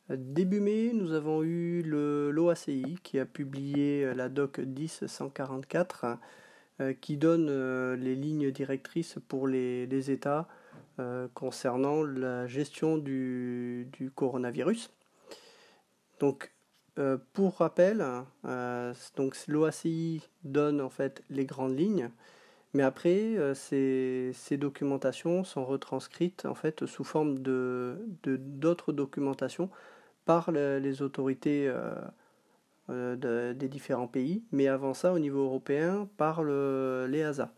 Début mai, nous avons eu l'OACI qui a publié la doc 10-144 qui donne les lignes directrices pour les États concernant la gestion du coronavirus. Donc, pour rappel, donc l'OACI donne en fait les grandes lignes, mais après, ces documentations sont retranscrites en fait sous forme d'autres documentations par les autorités des différents pays, mais avant ça, au niveau européen, par l'EASA,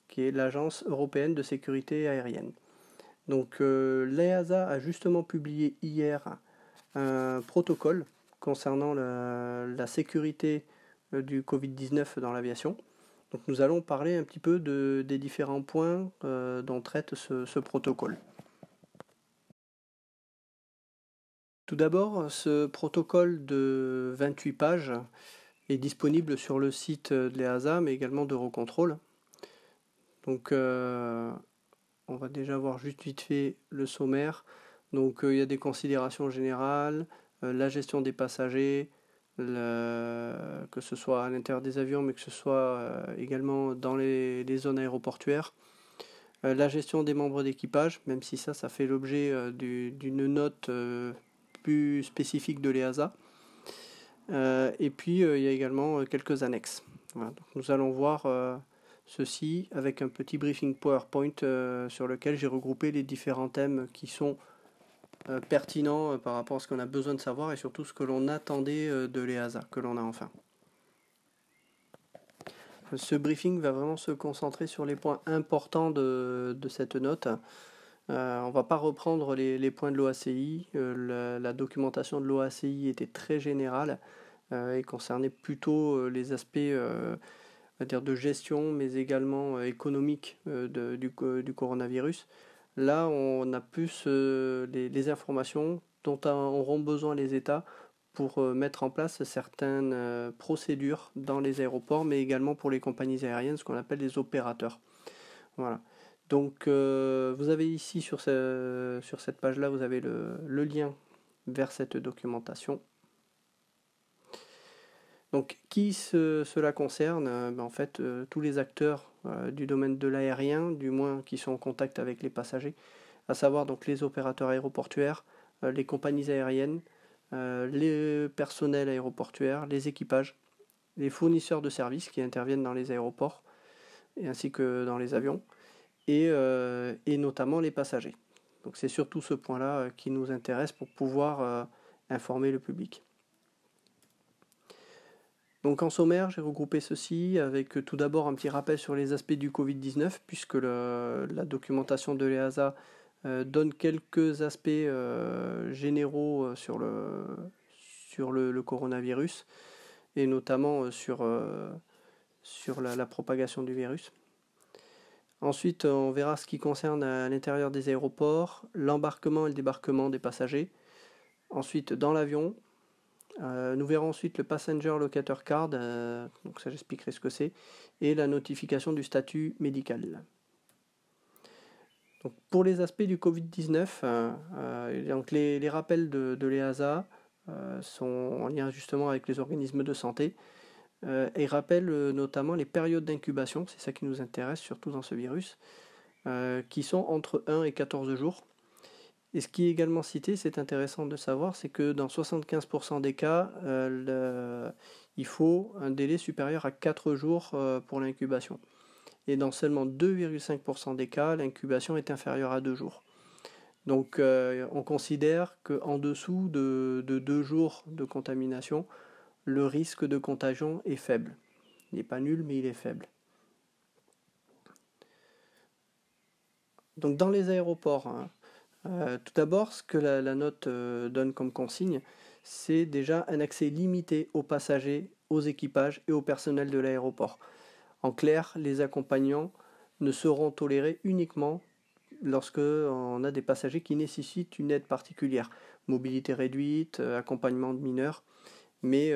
qui est l'Agence européenne de sécurité aérienne. Donc l'EASA a justement publié hier un protocole concernant la sécurité du Covid-19 dans l'aviation. Donc nous allons parler un petit peu des différents points dont traite ce protocole. Tout d'abord, ce protocole de 28 pages est disponible sur le site de l'EASA, mais également d'Eurocontrol. Donc, on va déjà voir juste vite fait le sommaire. Donc, il y a des considérations générales, la gestion des passagers, que ce soit à l'intérieur des avions, mais que ce soit également dans les zones aéroportuaires. La gestion des membres d'équipage, même si ça fait l'objet d'une note plus spécifique de l'EASA. Et puis il y a également quelques annexes. Voilà, donc nous allons voir ceci avec un petit briefing PowerPoint sur lequel j'ai regroupé les différents thèmes qui sont pertinents par rapport à ce qu'on a besoin de savoir et surtout ce que l'on attendait de l'EASA, que l'on a enfin. Ce briefing va vraiment se concentrer sur les points importants de cette note. On ne va pas reprendre les points de l'OACI. La documentation de l'OACI était très générale et concernait plutôt les aspects de gestion, mais également économiques du coronavirus. Là, on a plus les informations dont auront besoin les États pour mettre en place certaines procédures dans les aéroports, mais également pour les compagnies aériennes, ce qu'on appelle les opérateurs. Voilà. Donc vous avez ici sur cette page-là, vous avez le lien vers cette documentation. Donc qui cela concerne en fait tous les acteurs du domaine de l'aérien, du moins qui sont en contact avec les passagers, à savoir donc les opérateurs aéroportuaires, les compagnies aériennes, les personnels aéroportuaires, les équipages, les fournisseurs de services qui interviennent dans les aéroports et ainsi que dans les avions, et notamment les passagers. Donc c'est surtout ce point-là qui nous intéresse pour pouvoir informer le public. Donc en sommaire, j'ai regroupé ceci avec tout d'abord un petit rappel sur les aspects du Covid-19, puisque la documentation de l'EASA donne quelques aspects généraux sur le coronavirus, et notamment sur la propagation du virus. Ensuite, on verra ce qui concerne à l'intérieur des aéroports, l'embarquement et le débarquement des passagers. Ensuite, dans l'avion, nous verrons ensuite le Passenger Locator Card, donc ça j'expliquerai ce que c'est, et la notification du statut médical. Donc, pour les aspects du Covid-19, donc les rappels de l'EASA sont en lien justement avec les organismes de santé et rappellent notamment les périodes d'incubation, c'est ça qui nous intéresse surtout dans ce virus, qui sont entre 1 et 14 jours. Et ce qui est également cité, c'est intéressant de savoir, c'est que dans 75% des cas, il faut un délai supérieur à 4 jours pour l'incubation. Et dans seulement 2,5% des cas, l'incubation est inférieure à 2 jours. Donc on considère qu'en dessous de 2 jours de contamination, le risque de contagion est faible. Il n'est pas nul, mais il est faible. Donc dans les aéroports, tout d'abord, ce que la note donne comme consigne, c'est déjà un accès limité aux passagers, aux équipages et au personnel de l'aéroport. En clair, les accompagnants ne seront tolérés uniquement lorsque on a des passagers qui nécessitent une aide particulière. Mobilité réduite, accompagnement de mineurs. Mais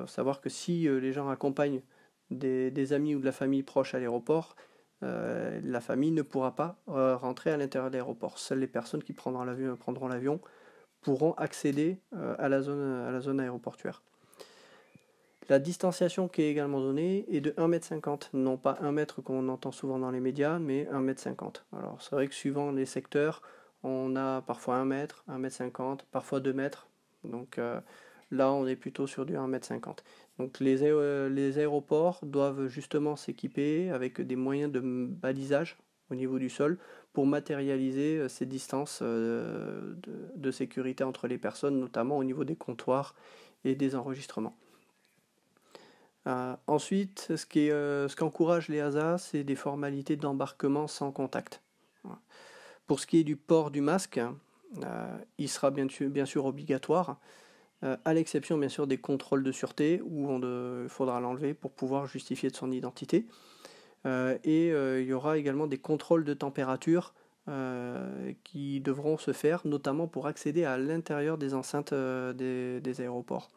savoir que si les gens accompagnent des amis ou de la famille proche à l'aéroport, la famille ne pourra pas rentrer à l'intérieur de l'aéroport. Seules les personnes qui prendront l'avion pourront accéder à la zone aéroportuaire. La distanciation qui est également donnée est de 1,50 m, non pas 1 mètre qu'on entend souvent dans les médias, mais 1,50 m. Alors c'est vrai que suivant les secteurs, on a parfois 1 mètre, 1,50 m, parfois 2 mètres. Donc là, on est plutôt sur du 1,50 m. Donc les aéroports doivent justement s'équiper avec des moyens de balisage au niveau du sol pour matérialiser ces distances de sécurité entre les personnes, notamment au niveau des comptoirs et des enregistrements. Ensuite, ce qu'encourage l'EASA, c'est des formalités d'embarquement sans contact. Voilà. Pour ce qui est du port du masque, il sera bien sûr obligatoire, à l'exception bien sûr des contrôles de sûreté où il faudra l'enlever pour pouvoir justifier de son identité. Il y aura également des contrôles de température qui devront se faire, notamment pour accéder à l'intérieur des enceintes des aéroports.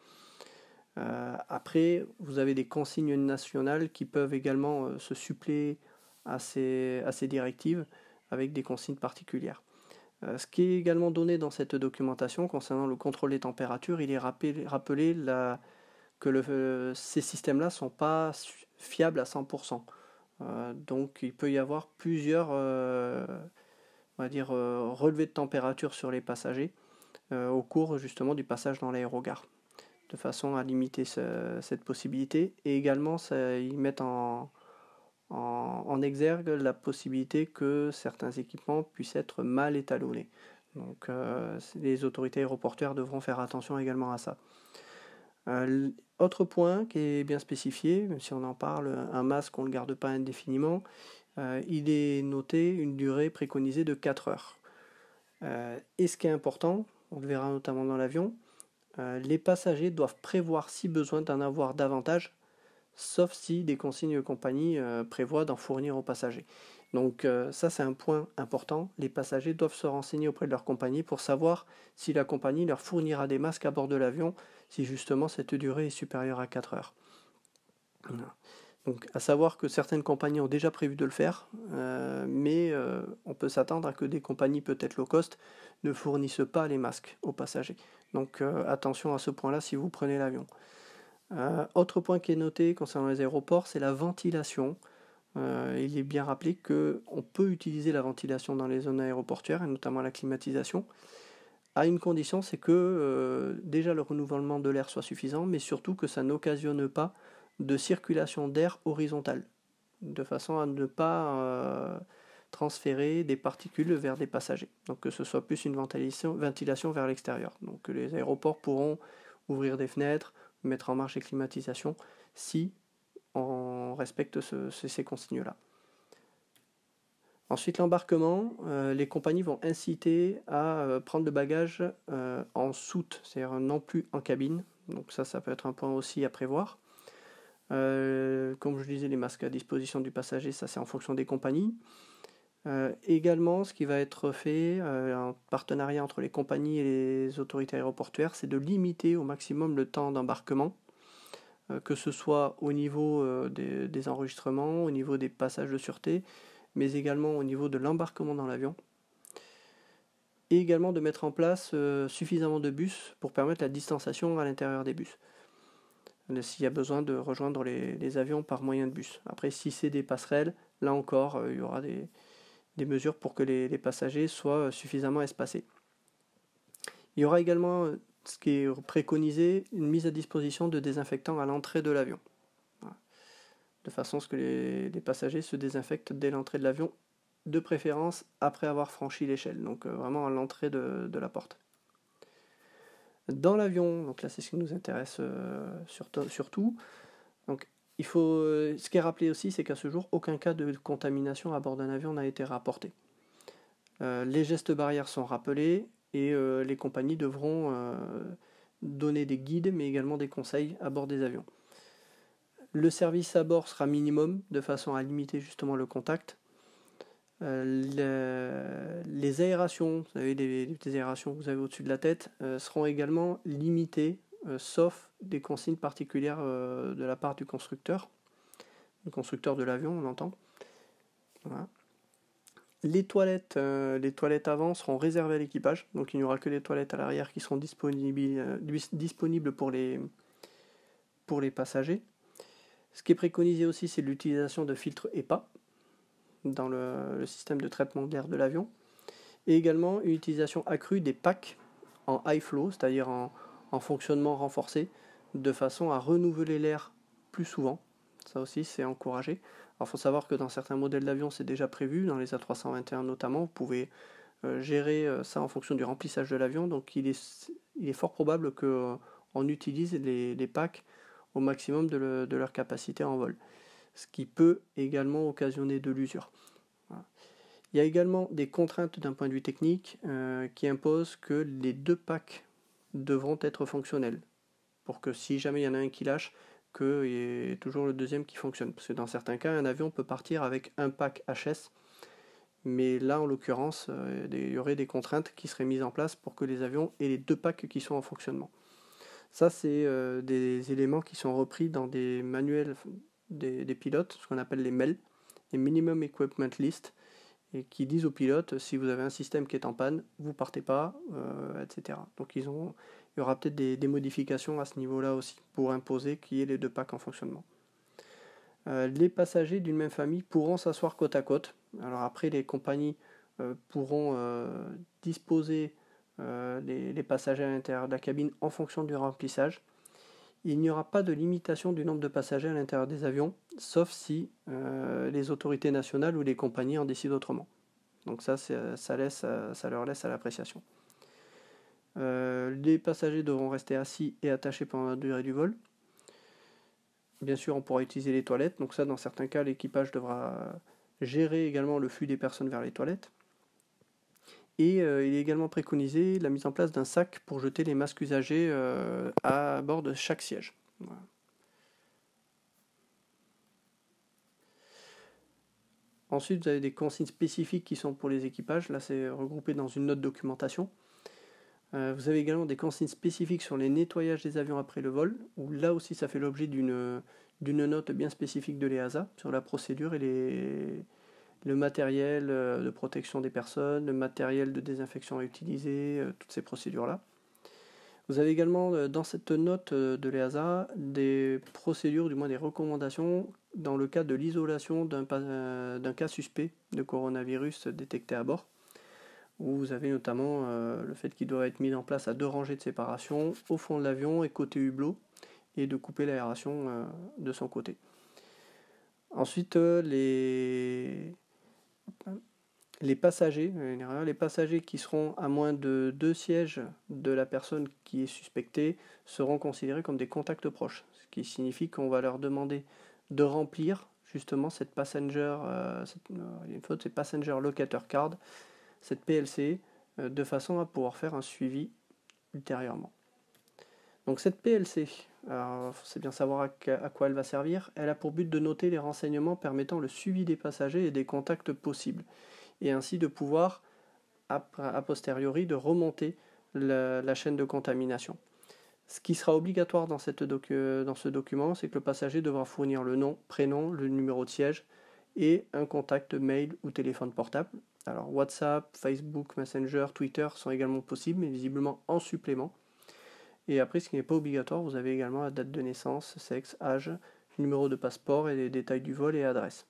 Après, vous avez des consignes nationales qui peuvent également se suppléer à ces directives avec des consignes particulières. Ce qui est également donné dans cette documentation concernant le contrôle des températures, il est rappelé que ces systèmes-là ne sont pas fiables à 100%. Donc il peut y avoir plusieurs relevés de température sur les passagers au cours justement du passage dans l'aérogare, de façon à limiter cette possibilité. Et également, ils mettent en exergue la possibilité que certains équipements puissent être mal étalonnés. Donc les autorités aéroportuaires devront faire attention également à ça. Autre point qui est bien spécifié, même si on en parle, un masque on ne le garde pas indéfiniment, il est noté une durée préconisée de 4 heures. Et ce qui est important, on le verra notamment dans l'avion, les passagers doivent prévoir si besoin d'en avoir davantage, sauf si des consignes de compagnie prévoient d'en fournir aux passagers. Donc ça c'est un point important, les passagers doivent se renseigner auprès de leur compagnie pour savoir si la compagnie leur fournira des masques à bord de l'avion, si justement cette durée est supérieure à 4 heures. Donc à savoir que certaines compagnies ont déjà prévu de le faire, mais on peut s'attendre à que des compagnies peut-être low cost ne fournissent pas les masques aux passagers. Donc attention à ce point-là si vous prenez l'avion. Autre point qui est noté concernant les aéroports, c'est la ventilation. Il est bien rappelé qu'on peut utiliser la ventilation dans les zones aéroportuaires, et notamment la climatisation, à une condition, c'est que déjà le renouvellement de l'air soit suffisant, mais surtout que ça n'occasionne pas de circulation d'air horizontale, de façon à ne pas transférer des particules vers des passagers. Donc que ce soit plus une ventilation vers l'extérieur. Donc que les aéroports pourront ouvrir des fenêtres, mettre en marche les climatisations, si on respecte ces consignes-là. Ensuite, l'embarquement, les compagnies vont inciter à prendre le bagage en soute, c'est-à-dire non plus en cabine. Donc ça peut être un point aussi à prévoir. Comme je disais, les masques à disposition du passager, ça c'est en fonction des compagnies. Également, ce qui va être fait en partenariat entre les compagnies et les autorités aéroportuaires, c'est de limiter au maximum le temps d'embarquement, que ce soit au niveau des enregistrements, au niveau des passages de sûreté, mais également au niveau de l'embarquement dans l'avion. Et également de mettre en place suffisamment de bus pour permettre la distanciation à l'intérieur des bus, s'il y a besoin de rejoindre les avions par moyen de bus. Après, si c'est des passerelles, là encore, il y aura des mesures pour que les passagers soient suffisamment espacés. Il y aura également, ce qui est préconisé, une mise à disposition de désinfectants à l'entrée de l'avion. Voilà. De façon à ce que les passagers se désinfectent dès l'entrée de l'avion, de préférence après avoir franchi l'échelle, donc vraiment à l'entrée de la porte. Dans l'avion, donc là c'est ce qui nous intéresse surtout, donc ce qui est rappelé aussi, c'est qu'à ce jour, aucun cas de contamination à bord d'un avion n'a été rapporté. Les gestes barrières sont rappelés et les compagnies devront donner des guides, mais également des conseils à bord des avions. Le service à bord sera minimum, de façon à limiter justement le contact. Les aérations, vous savez, les aérations que vous avez au-dessus de la tête, seront également limitées, sauf des consignes particulières de la part du constructeur de l'avion, on entend. Voilà. Les toilettes avant seront réservées à l'équipage, donc il n'y aura que les toilettes à l'arrière qui seront disponibles pour les passagers. Ce qui est préconisé aussi, c'est l'utilisation de filtres HEPA dans le système de traitement d'air de l'avion, et également une utilisation accrue des packs en high flow, c'est-à-dire en fonctionnement renforcé, de façon à renouveler l'air plus souvent. Ça aussi, c'est encouragé. Alors, il faut savoir que dans certains modèles d'avion, c'est déjà prévu, dans les A321 notamment, vous pouvez gérer ça en fonction du remplissage de l'avion, donc il est fort probable qu'on utilise les packs au maximum de leur capacité en vol, ce qui peut également occasionner de l'usure. Voilà. Il y a également des contraintes d'un point de vue technique qui imposent que les deux packs devront être fonctionnels, pour que si jamais il y en a un qui lâche, qu'il y ait toujours le deuxième qui fonctionne. Parce que dans certains cas, un avion peut partir avec un pack HS, mais là, en l'occurrence, il y aurait des contraintes qui seraient mises en place pour que les avions aient les deux packs qui sont en fonctionnement. Ça, c'est des éléments qui sont repris dans des manuels des pilotes, ce qu'on appelle les MEL, les Minimum Equipment List, et qui disent aux pilotes, si vous avez un système qui est en panne, vous partez pas, etc. Donc il y aura peut-être des modifications à ce niveau-là aussi, pour imposer qu'il y ait les deux packs en fonctionnement. Les passagers d'une même famille pourront s'asseoir côte à côte. Alors après, les compagnies pourront disposer les passagers à l'intérieur de la cabine en fonction du remplissage. Il n'y aura pas de limitation du nombre de passagers à l'intérieur des avions, sauf si les autorités nationales ou les compagnies en décident autrement. Donc ça leur laisse à l'appréciation. Les passagers devront rester assis et attachés pendant la durée du vol. Bien sûr, on pourra utiliser les toilettes. Donc ça, dans certains cas, l'équipage devra gérer également le flux des personnes vers les toilettes. Et il est également préconisé la mise en place d'un sac pour jeter les masques usagés à bord de chaque siège. Voilà. Ensuite, vous avez des consignes spécifiques qui sont pour les équipages. Là, c'est regroupé dans une note documentation. Vous avez également des consignes spécifiques sur les nettoyages des avions après le vol, où là aussi, ça fait l'objet d'une note bien spécifique de l'EASA sur la procédure et le matériel de protection des personnes, le matériel de désinfection à utiliser, toutes ces procédures-là. Vous avez également dans cette note de l'EASA des procédures, du moins des recommandations dans le cas de l'isolation d'un cas suspect de coronavirus détecté à bord, où vous avez notamment le fait qu'il doit être mis en place à 2 rangées de séparation au fond de l'avion et côté hublot, et de couper l'aération de son côté. Ensuite, les passagers qui seront à moins de 2 sièges de la personne qui est suspectée seront considérés comme des contacts proches, ce qui signifie qu'on va leur demander de remplir justement cette passenger locator card, cette PLC, de façon à pouvoir faire un suivi ultérieurement. Donc cette PLC, c'est bien savoir à quoi elle va servir. Elle a pour but de noter les renseignements permettant le suivi des passagers et des contacts possibles, et ainsi de pouvoir, a posteriori, de remonter la chaîne de contamination. Ce qui sera obligatoire dans ce document, c'est que le passager devra fournir le nom, prénom, le numéro de siège et un contact mail ou téléphone portable. Alors WhatsApp, Facebook, Messenger, Twitter sont également possibles, mais visiblement en supplément. Et après, ce qui n'est pas obligatoire, vous avez également la date de naissance, sexe, âge, numéro de passeport et les détails du vol et adresse.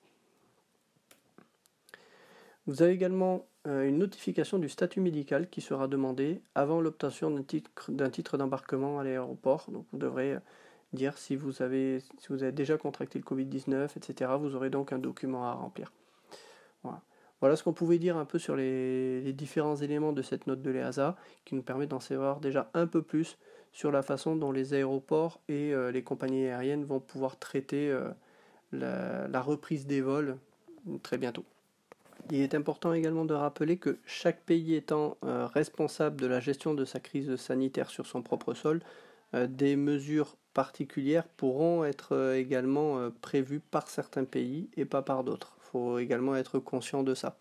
Vous avez également une notification du statut médical qui sera demandée avant l'obtention d'un titre d'embarquement à l'aéroport. Donc vous devrez dire si vous avez déjà contracté le Covid-19, etc. Vous aurez donc un document à remplir. Voilà ce qu'on pouvait dire un peu sur les différents éléments de cette note de l'EASA, qui nous permet d'en savoir déjà un peu plus sur la façon dont les aéroports et les compagnies aériennes vont pouvoir traiter la reprise des vols très bientôt. Il est important également de rappeler que chaque pays étant responsable de la gestion de sa crise sanitaire sur son propre sol, des mesures particulières pourront être également prévues par certains pays et pas par d'autres. Il faut également être conscient de ça.